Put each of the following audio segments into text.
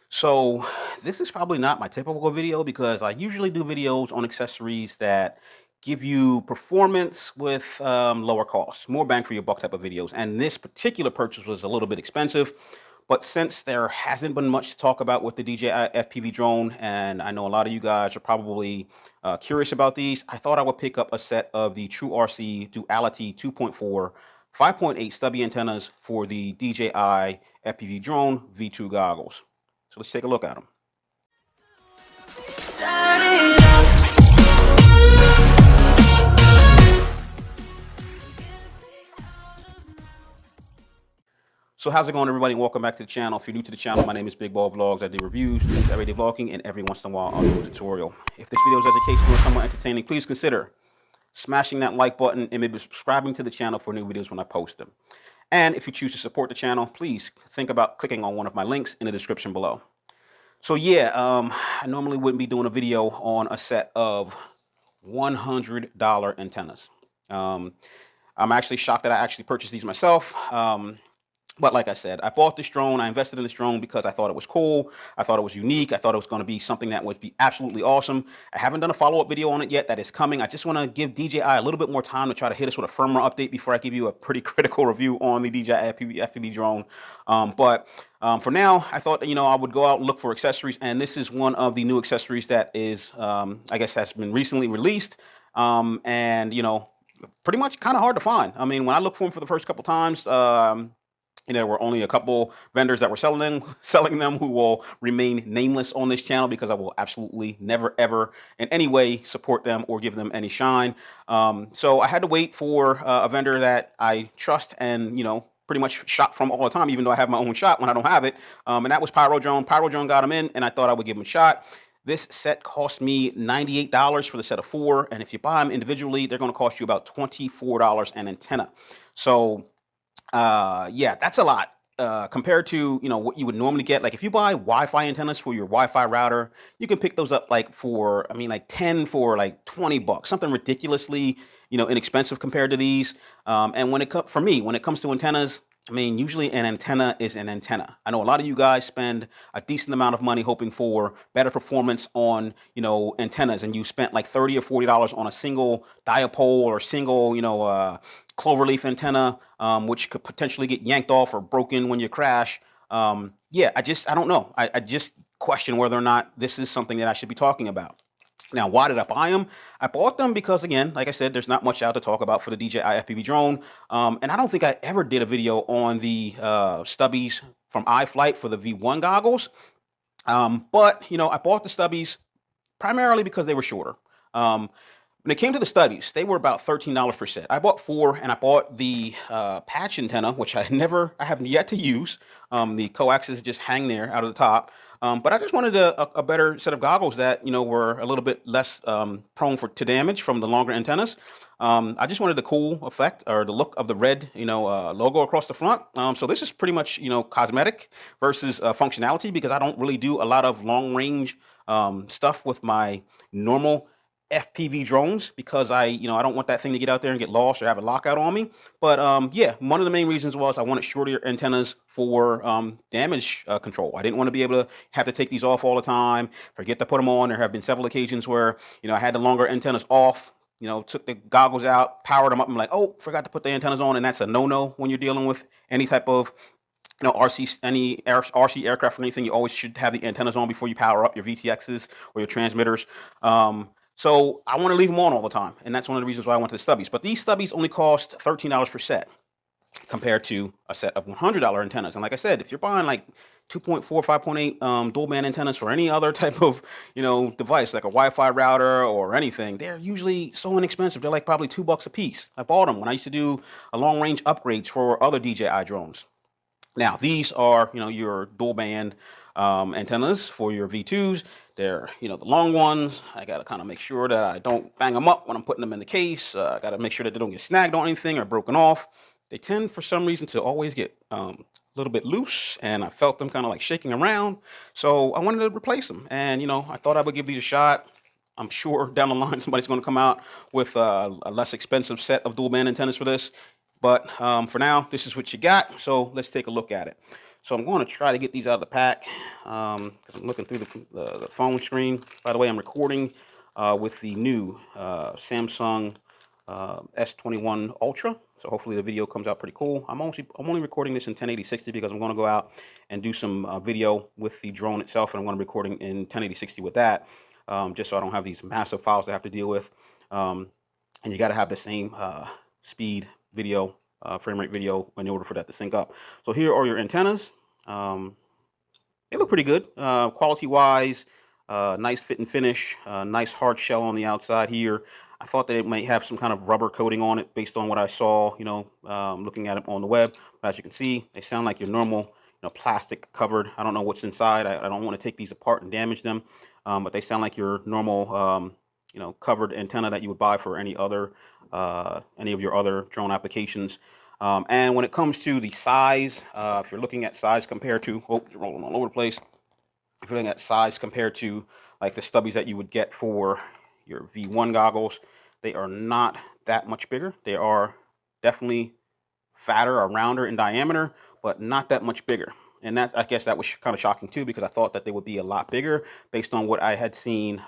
So this is probably not my typical video because I usually do videos on accessories that give you performance with lower costs, more bang for your buck type of videos. And this particular purchase was a little bit expensive, but since there hasn't been much to talk about with the DJI FPV drone, and I know a lot of you guys are probably curious about these, I thought I would pick up a set of the TrueRc Duality 2.4 5.8 stubby antennas for the DJI FPV drone V2 goggles. So let's take a look at them. So how's it going, everybody? Welcome back to the channel. If you're new to the channel, my name is Big Ball Vlogs. I do reviews, everyday vlogging, and every once in a while I'll do a tutorial. If this video is educational or somewhat entertaining, please consider smashing that like button and maybe subscribing to the channel for new videos when I post them. And if you choose to support the channel, please think about clicking on one of my links in the description below. So yeah, I normally wouldn't be doing a video on a set of $100 antennas. I'm actually shocked that I actually purchased these myself. But like I said, I bought this drone. I invested in this drone because I thought it was cool. I thought it was unique. I thought it was going to be something that would be absolutely awesome. I haven't done a follow-up video on it yet. That is coming. I just want to give DJI a little bit more time to try to hit us with a firmware update before I give you a pretty critical review on the DJI FPV drone. But for now, I thought, I would go out and look for accessories. And this is one of the new accessories that is, I guess, has been recently released. And, pretty much kind of hard to find. I mean, when I looked for them for the first couple times, there were only a couple vendors that were selling them who will remain nameless on this channel because I will absolutely never, ever in any way support them or give them any shine. So I had to wait for a vendor that I trust and, pretty much shop from all the time, even though I have my own shop when I don't have it. And that was PyroDrone. PyroDrone got them in, and I thought I would give them a shot. This set cost me $98 for the set of 4. And if you buy them individually, they're going to cost you about $24 an antenna. So yeah, that's a lot compared to what you would normally get. Like if you buy Wi-Fi antennas for your Wi-Fi router, you can pick those up like for, I mean, like 10 for like $20, something ridiculously inexpensive compared to these. And when it comes for me, when it comes to antennas, I mean, usually an antenna is an antenna. I know a lot of you guys spend a decent amount of money hoping for better performance on, antennas, and you spent like $30 or $40 on a single dipole or single, cloverleaf antenna, which could potentially get yanked off or broken when you crash. Yeah, I don't know. I just question whether or not this is something that I should be talking about. Now, why did I buy them? I bought them because, again, like I said, there's not much out to talk about for the DJI FPV drone. And I don't think I ever did a video on the stubbies from iFlight for the V1 goggles. But, I bought the stubbies primarily because they were shorter. When it came to the stubbies, they were about $13 per set. I bought 4, and I bought the patch antenna, which I have yet to use. The coaxes just hang there out of the top. But I just wanted a better set of goggles that, were a little bit less prone to damage from the longer antennas. I just wanted the cool effect or the look of the red, logo across the front. So this is pretty much, cosmetic versus functionality, because I don't really do a lot of long range stuff with my normal FPV drones, because I don't want that thing to get out there and get lost or have a lockout on me. But yeah, one of the main reasons was I wanted shorter antennas for damage control. I didn't want to be able to have to take these off all the time, forget to put them on. There have been several occasions where, I had the longer antennas off, took the goggles out, powered them up, and like, oh, forgot to put the antennas on. And that's a no-no when you're dealing with any type of RC aircraft or anything. You always should have the antennas on before you power up your VTXs or your transmitters. So I want to leave them on all the time, and that's one of the reasons why I went to the stubbies. But these stubbies only cost $13 per set compared to a set of $100 antennas. And like I said, if you're buying like 2.4, 5.8 dual band antennas for any other type of device, like a Wi-Fi router or anything, they're usually so inexpensive. They're like probably $2 a piece. I bought them when I used to do a long range upgrades for other DJI drones. Now, these are, your dual band antennas for your V2s. They're, the long ones. I got to kind of make sure that I don't bang them up when I'm putting them in the case. I got to make sure that they don't get snagged on anything or broken off. They tend, for some reason, to always get a little bit loose, and I felt them kind of like shaking around. So I wanted to replace them, and, I thought I would give these a shot. I'm sure down the line somebody's going to come out with a less expensive set of dual band antennas for this. But for now, this is what you got. So let's take a look at it. So I'm going to try to get these out of the pack because I'm looking through the phone screen. By the way, I'm recording with the new Samsung S21 Ultra. So hopefully the video comes out pretty cool. I'm only recording this in 1080-60 because I'm going to go out and do some video with the drone itself, and I'm going to be recording in 1080-60 with that, just so I don't have these massive files to have to deal with. And you got to have the same speed video, frame rate video in order for that to sync up. So here are your antennas. They look pretty good quality wise. Nice fit and finish. Nice hard shell on the outside here. I thought that it might have some kind of rubber coating on it based on what I saw, looking at it on the web. But as you can see, they sound like your normal, plastic covered. I don't know what's inside. I don't want to take these apart and damage them, but they sound like your normal, covered antenna that you would buy for any of your other drone applications. And when it comes to the size, if you're looking at size compared to, you're rolling all over the place. If you're looking at size compared to like the stubbies that you would get for your V1 goggles, they are not that much bigger. They are definitely fatter or rounder in diameter, but not that much bigger. And I guess that was kind of shocking too, because I thought that they would be a lot bigger based on what I had seen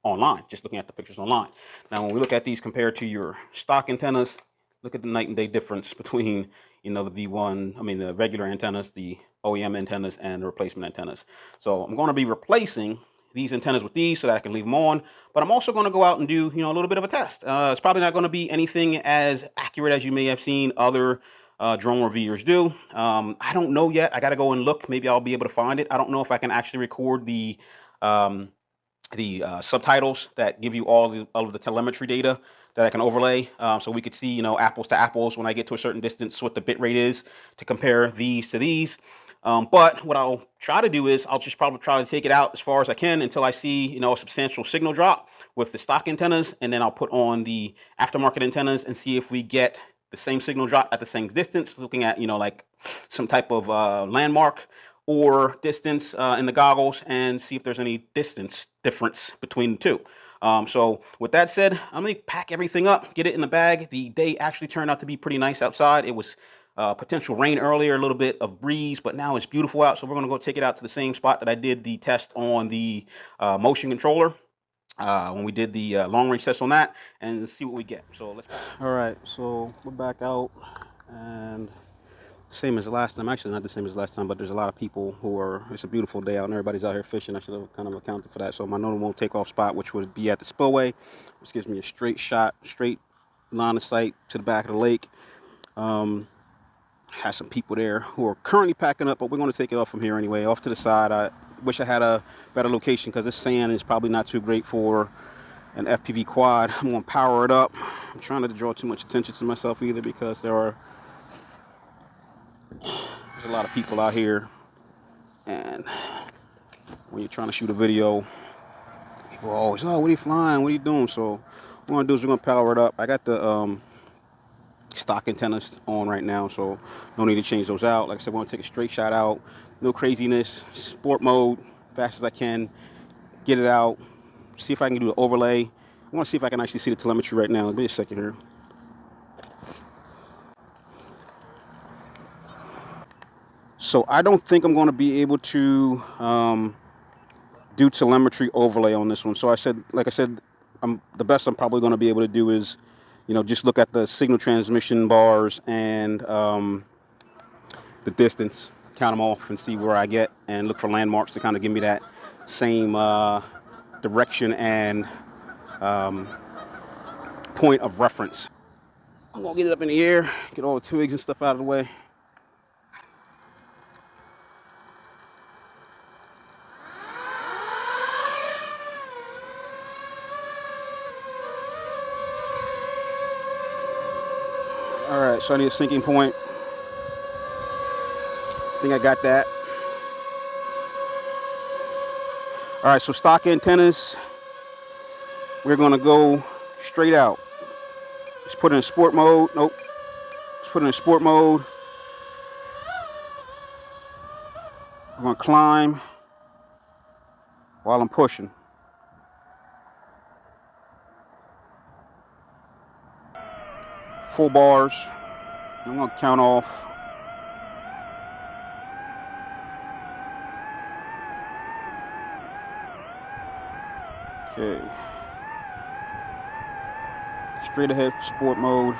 online, just looking at the pictures online. Now, when we look at these compared to your stock antennas, look at the night and day difference between, the V1, the regular antennas, the OEM antennas, and the replacement antennas. So I'm going to be replacing these antennas with these so that I can leave them on, but I'm also going to go out and do, a little bit of a test. It's probably not going to be anything as accurate as you may have seen other drone reviewers do. I don't know yet. I got to go and look. Maybe I'll be able to find it. I don't know if I can actually record the subtitles that give you all of the telemetry data that I can overlay, so we could see, apples to apples when I get to a certain distance, what the bit rate is to compare these to these. But what I'll try to do is I'll just probably try to take it out as far as I can until I see, a substantial signal drop with the stock antennas, and then I'll put on the aftermarket antennas and see if we get the same signal drop at the same distance, looking at, like some type of landmark or distance in the goggles, and see if there's any distance difference between the two. So with that said, I'm gonna pack everything up, get it in the bag. The day actually turned out to be pretty nice outside. It was potential rain earlier, a little bit of breeze, but now it's beautiful out. So we're gonna go take it out to the same spot that I did the test on the motion controller when we did the long range test on that, and see what we get. So let's. All right, so we're back out, and same as the last time. Actually, not the same as last time, but there's a lot of people who are. It's a beautiful day out, and everybody's out here fishing. I should have kind of accounted for that. So my normal takeoff spot, which would be at the spillway, which gives me a straight shot, straight line of sight to the back of the lake. Has some people there who are currently packing up, but we're going to take it off from here anyway. Off to the side. I wish I had a better location because this sand is probably not too great for an FPV quad. I'm going to power it up. I'm trying not to draw too much attention to myself either, because there's a lot of people out here, and when you're trying to shoot a video, people are always, oh, what are you flying? What are you doing? So what we're going to do is we're going to power it up. I got the stock antennas on right now, so no need to change those out. Like I said, we're going to take a straight shot out. No craziness. Sport mode, fast as I can. Get it out. See if I can do the overlay. I want to see if I can actually see the telemetry right now. Give me a second here. So I don't think I'm going to be able to do telemetry overlay on this one. So like I said, the best I'm probably going to be able to do is, just look at the signal transmission bars and the distance, count them off and see where I get, and look for landmarks to kind of give me that same direction and point of reference. I'm going to get it up in the air, get all the twigs and stuff out of the way. All right, so I need a sinking point. I think I got that. All right, so stock antennas, we're going to go straight out. Let's put it in sport mode. Nope. Let's put it in sport mode. I'm going to climb while I'm pushing. Full bars. I'm going to count off Okay. Straight ahead sport mode.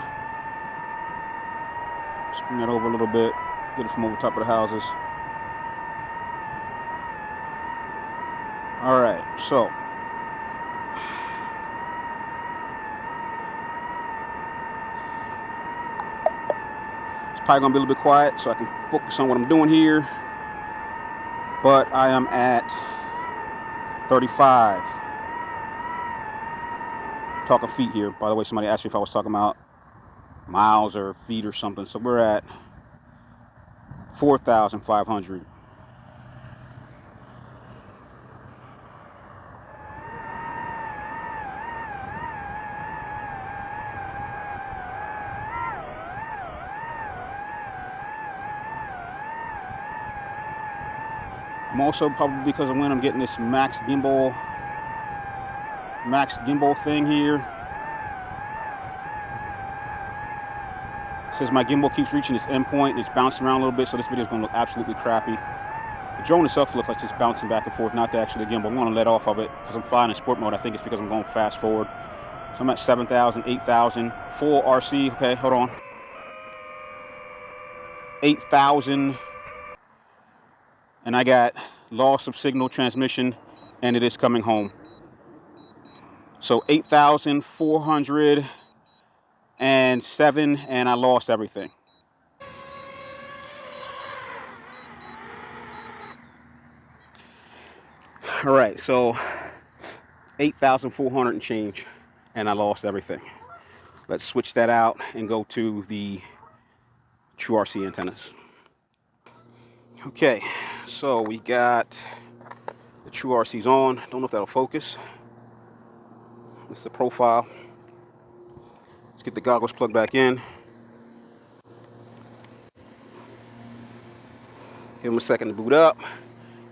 Spin that over a little bit. Get it from over top of the houses. All right, so it's probably gonna be a little bit quiet so I can focus on what I'm doing here. But I am at 35. Talking feet here. By the way, somebody asked me if I was talking about miles or feet or something. So we're at 4,500. I'm also probably because of when I'm getting this max gimbal thing here. It says my gimbal keeps reaching its endpoint and it's bouncing around a little bit, so this video is going to look absolutely crappy. The drone itself looks like it's bouncing back and forth, not the actual gimbal. I'm going to let off of it because I'm flying in sport mode. I think it's because I'm going fast forward. So I'm at 7,000, 8,000, full RC. Okay, hold on. 8,000. And I got loss of signal transmission, and it is coming home. So 8,407, and I lost everything. All right, so 8,400 and change, and I lost everything. Let's switch that out and go to the TrueRc antennas. Okay, so we got the TrueRC's on. Don't know if that'll focus. This is the profile. Let's get the goggles plugged back in. Give them a second to boot up.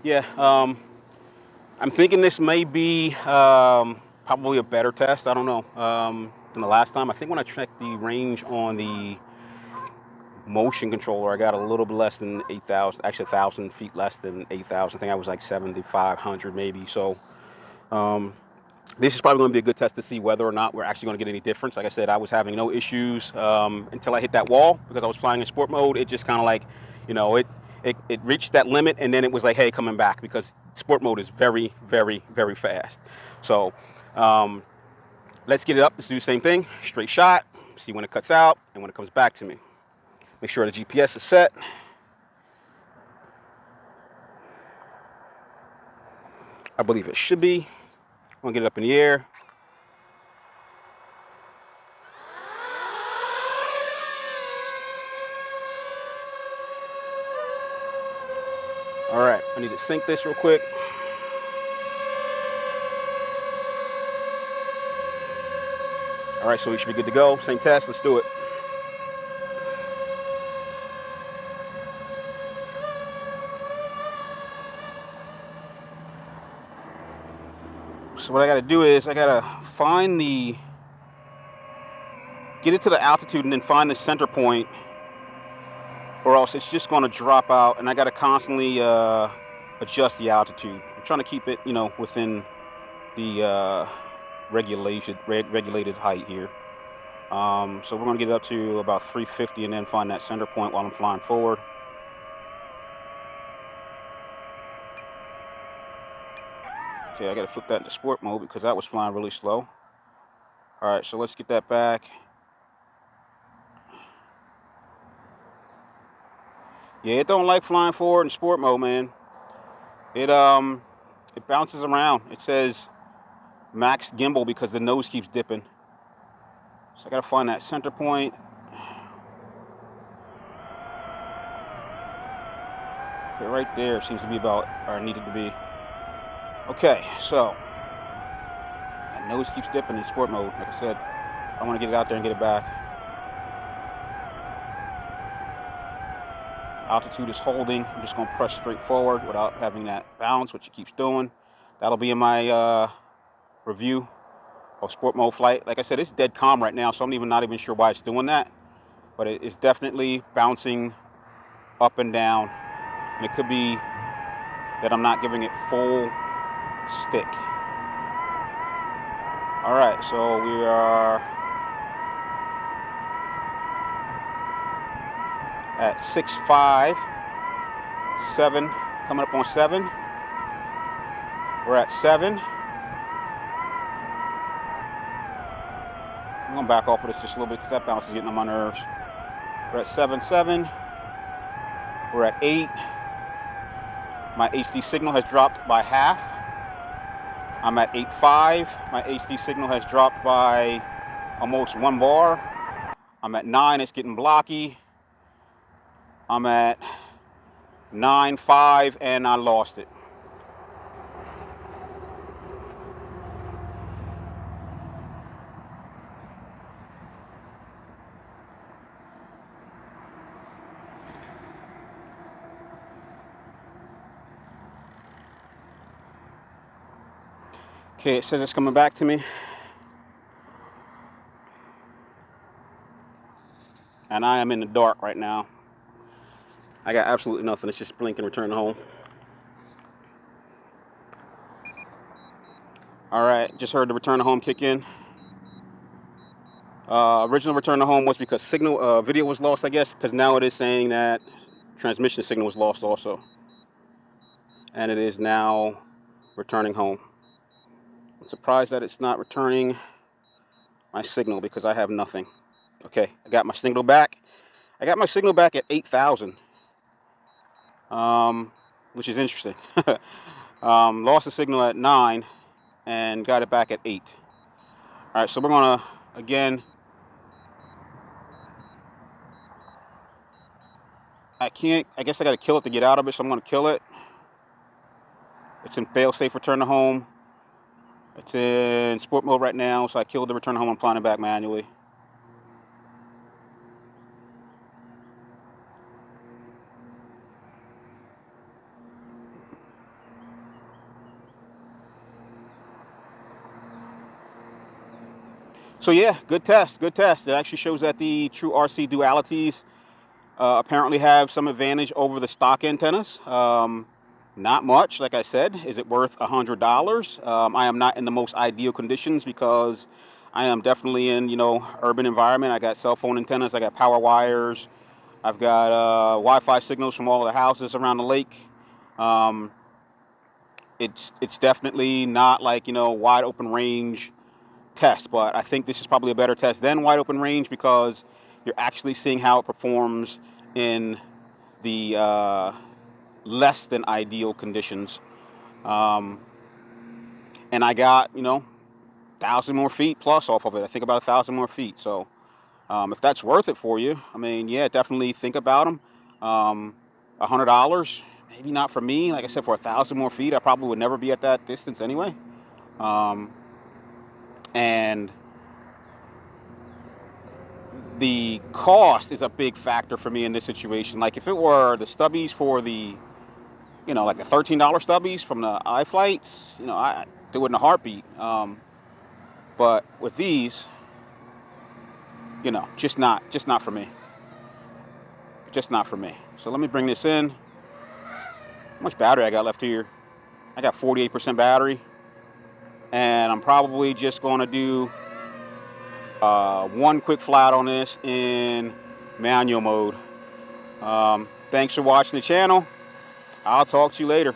Yeah, I'm thinking this may be probably a better test. I don't know than the last time. I think when I checked the range on the motion controller, I got a little bit less than 8,000, actually 1,000 feet less than 8,000. I think I was like 7,500 maybe. So this is probably going to be a good test to see whether or not we're actually going to get any difference. Like I said, I was having no issues until I hit that wall because I was flying in sport mode. It just kind of like, you know, it reached that limit and then it was like, hey, coming back, because sport mode is very, very, very fast. So let's get it up. Let's do the same thing. Straight shot. See when it cuts out and when it comes back to me. Make sure the GPS is set. I believe it should be. I'm going to get it up in the air. All right, I need to sync this real quick. All right, so we should be good to go. Same test, let's do it. So what I gotta do is I gotta find get it to the altitude and then find the center point, or else it's just gonna drop out and I gotta constantly adjust the altitude. I'm trying to keep it, you know, within the regulated height here. So we're gonna get it up to about 350 and then find that center point while I'm flying forward. Okay, I gotta flip that into sport mode because that was flying really slow. All right, so let's get that back. Yeah, it don't like flying forward in sport mode, man. It bounces around. It says max gimbal because the nose keeps dipping. So I gotta find that center point. Okay, right there seems to be about where I need it to be. Okay, so that nose keeps dipping in sport mode. Like I said, I want to get it out there and get it back. Altitude is holding. I'm just gonna press straight forward without having that bounce, which it keeps doing. That'll be in my review of sport mode flight. Like I said, it's dead calm right now, so I'm not even sure why it's doing that. But it is definitely bouncing up and down. And it could be that I'm not giving it full stick. All right, so we are at 6.5, 7, coming up on 7. We're at 7. I'm gonna back off of this just a little bit because that bounce is getting on my nerves. We're at 7.7. We're at 8. My HD signal has dropped by half. I'm at 8.5. My HD signal has dropped by almost 1 bar. I'm at 9. It's getting blocky. I'm at 9.5 and I lost it. Okay, it says it's coming back to me. And I am in the dark right now. I got absolutely nothing. It's just blink and return home. All right, just heard the return to home kick in. Original return to home was because signal video was lost, I guess, because now it is saying that transmission signal was lost also. And it is now returning home. I'm surprised that it's not returning my signal because I have nothing. Okay, I got my signal back. I got my signal back at 8,000, which is interesting. Lost the signal at 9 and got it back at 8. All right, so we're gonna, again, I guess I gotta kill it to get out of it, so I'm gonna kill it. It's in fail-safe return to home. It's in sport mode right now, so I killed the return to home. I'm flying it back manually. So yeah, good test, good test. It actually shows that the TrueRc dualities apparently have some advantage over the stock antennas. Not much, like I said. Is it worth $100? I am not in the most ideal conditions because I am definitely in, urban environment. I got cell phone antennas, I got power wires, I've got Wi-Fi signals from all the houses around the lake. It's definitely not like, wide open range test, but I think this is probably a better test than wide open range because you're actually seeing how it performs in the less than ideal conditions. And I got, 1,000 more feet plus off of it. I think about 1,000 more feet. So if that's worth it for you, I mean, yeah, definitely think about them. $100, maybe not for me. Like I said, for 1,000 more feet, I probably would never be at that distance anyway. And the cost is a big factor for me in this situation. Like if it were the stubbies for the, like the $13 stubbies from the iFlights, I do it in a heartbeat. But with these, just not for me. Just not for me. So let me bring this in. How much battery I got left here? I got 48% battery, and I'm probably just going to do one quick flight on this in manual mode. Thanks for watching the channel. I'll talk to you later.